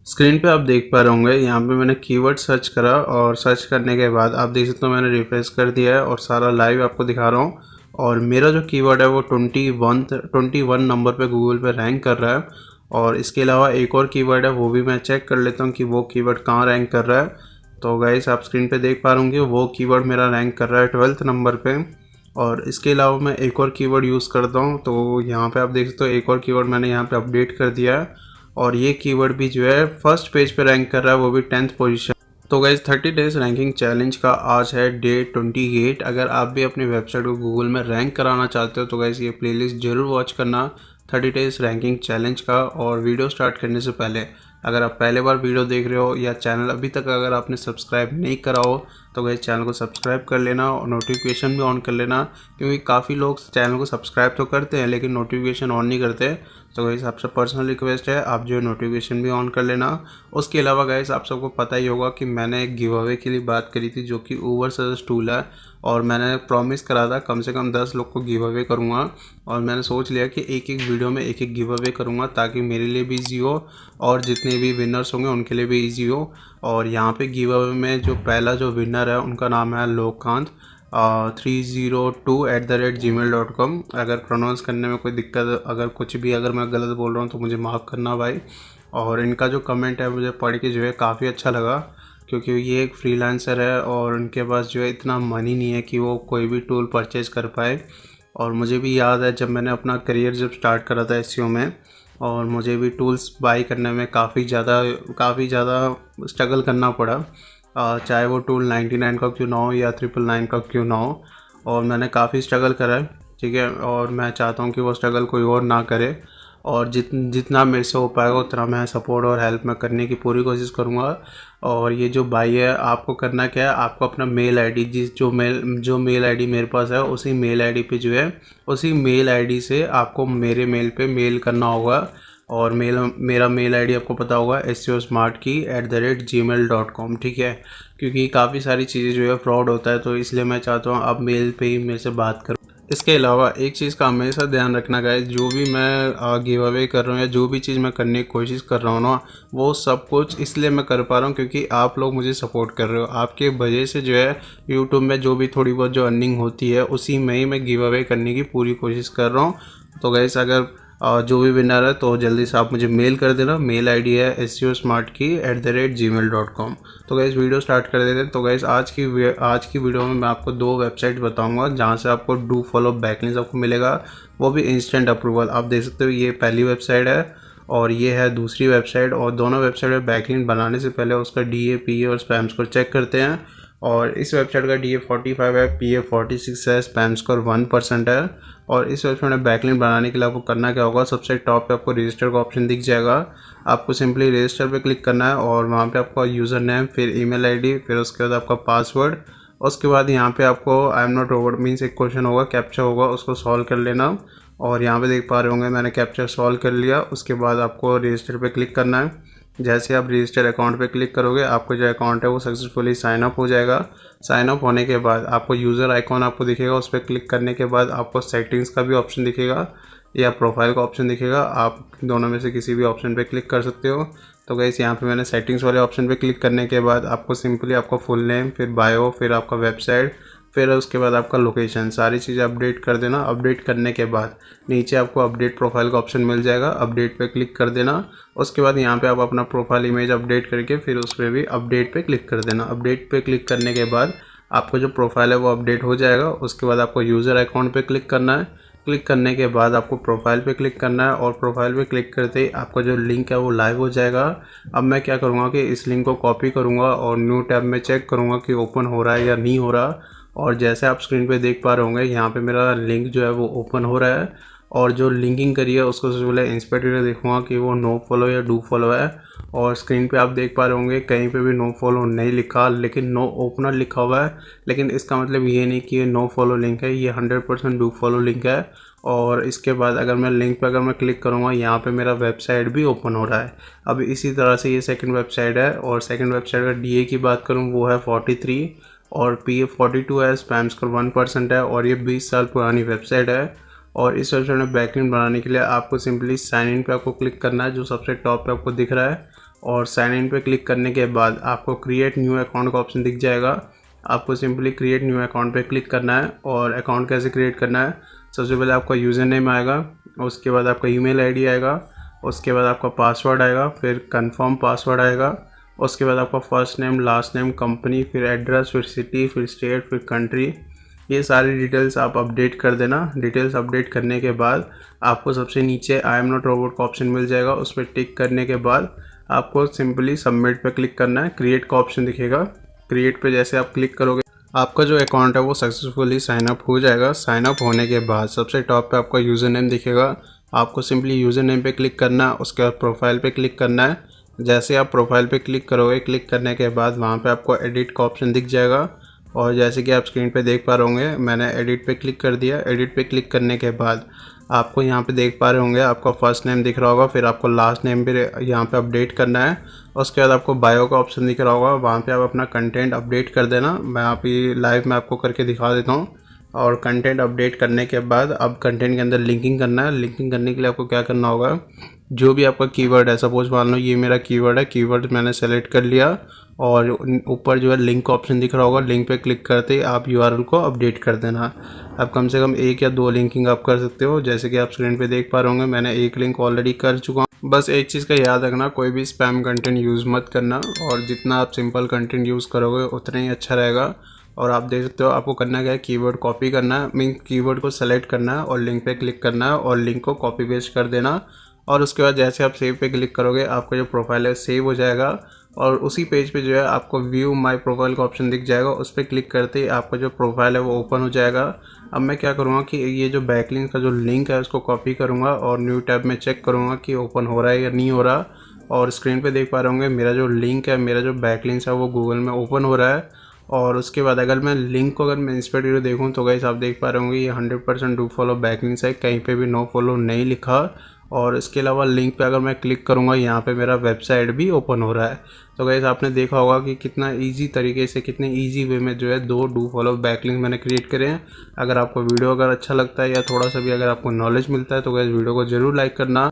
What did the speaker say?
Screen पे आप देख पा रहे होंगे, यहाँ पे मैंने कीवर्ड सर्च करा और सर्च करने के बाद आप देख सकते हो मैंने रिफ्रेश कर दिया है और सारा लाइव आपको दिखा रहा हूँ। और मेरा जो कीवर्ड है वो 21 नंबर पे गूगल पे रैंक कर रहा है। और इसके अलावा एक और कीवर्ड है, वो भी मैं चेक कर लेता हूँ कि वो कीवर्ड कहाँ रैंक कर रहा है। तो गाइस आप स्क्रीन पे देख पा रहे होंगे वो कीवर्ड मेरा रैंक कर रहा है 12th नंबर पे। और इसके अलावा मैं एक और कीवर्ड यूज़ करता हूँ, तो यहाँ पे आप देख सकते हो एक और कीवर्ड मैंने यहाँ पे अपडेट कर दिया है और ये कीवर्ड भी जो है फर्स्ट पेज पे रैंक कर रहा है, वो भी 10th पोजीशन। तो गाइज 30 डेज रैंकिंग चैलेंज का आज है डे 28। अगर आप भी अपनी वेबसाइट को गूगल में रैंक कराना चाहते हो तो गाइज ये प्लेलिस्ट जरूर वॉच करना 30 डेज रैंकिंग चैलेंज का। और वीडियो स्टार्ट करने से पहले अगर आप पहले बार वीडियो देख रहे हो या चैनल अभी तक अगर आपने सब्सक्राइब नहीं करा हो तो गाइज चैनल को सब्सक्राइब कर लेना और नोटिफिकेशन भी ऑन कर लेना, क्योंकि काफ़ी लोग चैनल को सब्सक्राइब तो करते हैं लेकिन नोटिफिकेशन ऑन नहीं करते। तो गाइस आपसे पर्सनल रिक्वेस्ट है, आप जो नोटिफिकेशन भी ऑन कर लेना। उसके अलावा गाइस आप सबको पता ही होगा कि मैंने एक गिव अवे के लिए बात करी थी जो कि उबर सजेस्ट टूल है, और मैंने प्रॉमिस करा था कम से कम 10 लोग को गिव अवे करूँगा। और मैंने सोच लिया कि एक एक वीडियो में एक एक गिव अवे करूँगा ताकि मेरे लिए भी ईजी हो और जितने भी विनर्स होंगे उनके लिए भी ईजी हो। और यहाँ पे गिव अवे में जो पहला जो विनर है उनका नाम है लोककांत 302@gmail.com। अगर प्रोनाउंस करने में कोई दिक्कत, अगर कुछ भी अगर मैं गलत बोल रहा हूँ तो मुझे माफ़ करना भाई। और इनका जो कमेंट है मुझे पढ़ के जो है काफ़ी अच्छा लगा, क्योंकि ये एक फ्रीलांसर है और उनके पास जो है इतना मनी नहीं है कि वो कोई भी टूल परचेज़ कर पाए। और मुझे भी याद है जब मैंने अपना करियर जब स्टार्ट करा था एसईओ में, और मुझे भी टूल्स बाई करने में काफ़ी ज़्यादा स्ट्रगल करना पड़ा। चाहे वो टूल 99 का क्यों ना हो या 999 का क्यों ना हो, और मैंने काफ़ी स्ट्रगल करा है। ठीक है, और मैं चाहता हूँ कि वो स्ट्रगल कोई और ना करे, और जितना मेरे से हो पाएगा उतना मैं सपोर्ट और हेल्प मैं करने की पूरी कोशिश करूँगा। और ये जो भाई है, आपको करना क्या है, आपको अपना मेल आईडी जो मेल आईडी मेरे पास है उसी मेल आईडी पे जो है उसी मेल आईडी से आपको मेरे मेल पे मेल करना होगा। और मेरा मेल आईडी आपको पता होगा seo.smartkey@gmail.com। ठीक है, क्योंकि काफ़ी सारी चीज़ें जो है फ्रॉड होता है, तो इसलिए मैं चाहता हूँ आप मेल पे ही मेरे से बात करो। इसके अलावा एक चीज़ का हमेशा ध्यान रखना गाइस, जो भी मैं गिव अवे कर रहा हूँ या जो भी चीज़ मैं करने की कोशिश कर रहा हूँ ना, वो सब कुछ इसलिए मैं कर पा रहा हूँ क्योंकि आप लोग मुझे सपोर्ट कर रहे हो। आपके वजह से जो है यूट्यूब में जो भी थोड़ी बहुत जो अर्निंग होती है उसी में ही मैं गिव अवे करने की पूरी कोशिश कर रहा हूँ। तो गाइस अगर जो भी विनर है तो जल्दी से आप मुझे मेल कर देना। मेल आईडी है seo.smartkey@gmail.com। तो गाइस वीडियो स्टार्ट कर देते हैं। तो गाइस आज की वीडियो में मैं आपको 2 वेबसाइट बताऊंगा जहां से आपको डू फॉलो बैकलिंक्स आपको मिलेगा, वो भी इंस्टेंट अप्रूवल। आप देख सकते हो ये पहली वेबसाइट है और ये है दूसरी वेबसाइट, और दोनों वेबसाइट में बैकलिंक बनाने से पहले उसका DA, PA और स्पैम स्कोर चेक करते हैं। और इस वेबसाइट का DA 45 है, PA 46 है, स्पैम स्कोर 1% है। और इस वेबसाइट में बैकलिंक बनाने के लिए आपको करना क्या होगा, सबसे टॉप पे आपको रजिस्टर का ऑप्शन दिख जाएगा। आपको सिंपली रजिस्टर पे क्लिक करना है और वहाँ पे आपका यूज़र नेम, फिर ईमेल आईडी, फिर उसके बाद आपका पासवर्ड। उसके बाद यहाँ पे आपको I am not robot means एक क्वेश्चन होगा, कैप्चा होगा, उसको सॉल्व कर लेना। और यहाँ पे देख पा रहे होंगे मैंने कैप्चा सॉल्व कर लिया। उसके बाद आपको रजिस्टर पे क्लिक करना है। जैसे आप रजिस्टर अकाउंट पे क्लिक करोगे आपको जो अकाउंट है वो सक्सेसफुली साइन अप हो जाएगा। साइन अप होने के बाद आपको यूज़र आइकॉन आपको दिखेगा, उस पर क्लिक करने के बाद आपको सेटिंग्स का भी ऑप्शन दिखेगा या प्रोफाइल का ऑप्शन दिखेगा। आप दोनों में से किसी भी ऑप्शन पे क्लिक कर सकते हो। तो गाइस यहाँ पे मैंने सेटिंग्स वाले ऑप्शन पे क्लिक करने के बाद आपको सिंपली आपका फुल नेम, फिर बायो, फिर आपका वेबसाइट, फिर उसके बाद आपका लोकेशन, सारी चीज़ें अपडेट कर देना। अपडेट करने के बाद नीचे आपको अपडेट प्रोफाइल का ऑप्शन मिल जाएगा, अपडेट पे क्लिक कर देना। उसके बाद यहाँ पे आप अपना प्रोफाइल इमेज अपडेट करके फिर उस पर भी अपडेट पे क्लिक कर देना। अपडेट पे क्लिक करने के बाद आपका जो प्रोफाइल है वो अपडेट हो जाएगा। उसके बाद आपको यूज़र अकाउंट पे क्लिक करना है। क्लिक करने के बाद आपको प्रोफाइल पे क्लिक करना है और प्रोफाइल पे क्लिक करते ही आपका जो लिंक है वो लाइव हो जाएगा। अब मैं क्या करूँगा कि इस लिंक को कॉपी करूँगा और न्यू टैब में चेक करूँगा कि ओपन हो रहा है या नहीं हो रहा। और जैसे आप स्क्रीन पे देख पा रहे होंगे यहाँ पे मेरा लिंक जो है वो ओपन हो रहा है, और जो लिंकिंग करी है उसको सबसे पहले इंस्पेक्ट करके देखूँगा कि वो नो फॉलो या डू फॉलो है। और स्क्रीन पे आप देख पा रहे होंगे कहीं पे भी नो फॉलो नहीं लिखा, लेकिन नो ओपनर लिखा हुआ है। लेकिन इसका मतलब ये नहीं कि ये नो फॉलो लिंक है, ये 100% डू फॉलो लिंक है। और इसके बाद अगर मैं लिंक पे अगर मैं क्लिक करूँगा यहाँ पे मेरा वेबसाइट भी ओपन हो रहा है। अब इसी तरह से ये सेकंड वेबसाइट है, और सेकंड वेबसाइट का DA की बात करूँ वो है 43 और PA 42 है, स्पैम स्कोर 1% है, और ये 20 साल पुरानी वेबसाइट है। और इस वेबसाइट में बैकलिंक बनाने के लिए आपको सिंपली साइन इन पे आपको क्लिक करना है, जो सबसे टॉप पे आपको दिख रहा है। और साइन इन पे क्लिक करने के बाद आपको क्रिएट न्यू अकाउंट का ऑप्शन दिख जाएगा। आपको सिंपली क्रिएट न्यू अकाउंट पे क्लिक करना है। और अकाउंट कैसे क्रिएट करना है, सबसे पहले आपका यूज़र नेम आएगा, उसके बाद आपका ईमेल आईडी आएगा, उसके बाद आपका पासवर्ड आएगा, फिर कंफर्म पासवर्ड आएगा, उसके बाद आपका first name, last name, company, फिर एड्रेस, फिर सिटी, फिर स्टेट, फिर कंट्री। ये सारी डिटेल्स आप अपडेट कर देना। डिटेल्स अपडेट करने के बाद आपको सबसे नीचे आई एम नॉट रोबोट का ऑप्शन मिल जाएगा। उस पर टिक करने के बाद आपको सिंपली सबमिट पे क्लिक करना है। क्रिएट का ऑप्शन दिखेगा, क्रिएट पे जैसे आप क्लिक करोगे आपका जो अकाउंट है वो सक्सेसफुली साइन अप हो जाएगा। साइन अप होने के बाद सबसे टॉप पे आपका यूज़र नेम दिखेगा। आपको सिंपली यूज़र नेम पे क्लिक करना है, उसके बाद प्रोफाइल पे क्लिक करना है। जैसे आप प्रोफाइल पे क्लिक करोगे, क्लिक करने के बाद वहाँ पे आपको एडिट का ऑप्शन दिख जाएगा। और जैसे कि आप स्क्रीन पे देख पा रहे होंगे, मैंने एडिट पे क्लिक कर दिया। एडिट पे क्लिक करने के बाद आपको यहाँ पे देख पा रहे होंगे आपका फर्स्ट नेम दिख रहा होगा, फिर आपको लास्ट नेम भी यहाँ पे अपडेट करना है। उसके बाद आपको बायो का ऑप्शन दिख रहा होगा, वहाँ पे आप अपना कंटेंट अपडेट कर देना। मैं आप ये लाइव में आपको करके दिखा देता हूँ। और कंटेंट अपडेट करने के बाद अब कंटेंट के अंदर लिंकिंग करना है। लिंकिंग करने के लिए आपको क्या करना होगा, जो भी आपका कीवर्ड है, सपोज मान लो ये मेरा कीवर्ड है, कीवर्ड मैंने सेलेक्ट कर लिया और ऊपर जो है लिंक का ऑप्शन दिख रहा होगा, लिंक पे क्लिक करते ही आप यूआरएल को अपडेट कर देना। अब कम से कम 1 या 2 लिंकिंग आप कर सकते हो। जैसे कि आप स्क्रीन पे देख पा रहे होंगे, मैंने 1 लिंक ऑलरेडी कर चुका हूँ। बस एक चीज़ का याद रखना, कोई भी स्पैम कंटेंट यूज़ मत करना, और जितना आप सिंपल कंटेंट यूज़ करोगे उतना ही अच्छा रहेगा। और आप देख सकते हो आपको करना क्या है, कीवर्ड कॉपी करना है, मीन कीवर्ड को सेलेक्ट करना है और लिंक पे क्लिक करना है और लिंक को कॉपी पेस्ट कर देना। और उसके बाद जैसे आप सेव पे क्लिक करोगे आपका जो प्रोफाइल है सेव हो जाएगा। और उसी पेज पे जो है आपको व्यू माय प्रोफाइल का ऑप्शन दिख जाएगा, उस पर क्लिक करते ही आपका जो प्रोफाइल है वो ओपन हो जाएगा। अब मैं क्या करूँगा कि ये जो बैकलिंक का जो लिंक है उसको कॉपी करूँगा और न्यू टैब में चेक करूँगा कि ओपन हो रहा है या नहीं हो रहा। और स्क्रीन पे देख पा रहे होंगे मेरा जो लिंक है, मेरा जो बैकलिंक है वो गूगल में ओपन हो रहा है। और उसके बाद अगर मैं लिंक को अगर मैं इंस्पेक्ट करके देखूँ तो गाइस आप देख पा रहे होंगे ये 100% डू फॉलो बैकलिंक्स है, कहीं पे भी नो फॉलो नहीं लिखा। और इसके अलावा लिंक पे अगर मैं क्लिक करूँगा यहाँ पे मेरा वेबसाइट भी ओपन हो रहा है। तो गाइस आपने देखा होगा कि कितना इजी तरीके से, कितने इजी वे में जो है 2 डू फॉलो बैकलिंक मैंने क्रिएट करे हैं। अगर आपको वीडियो अगर अच्छा लगता है या थोड़ा सा भी अगर आपको नॉलेज मिलता है तो गाइस वीडियो को ज़रूर लाइक करना।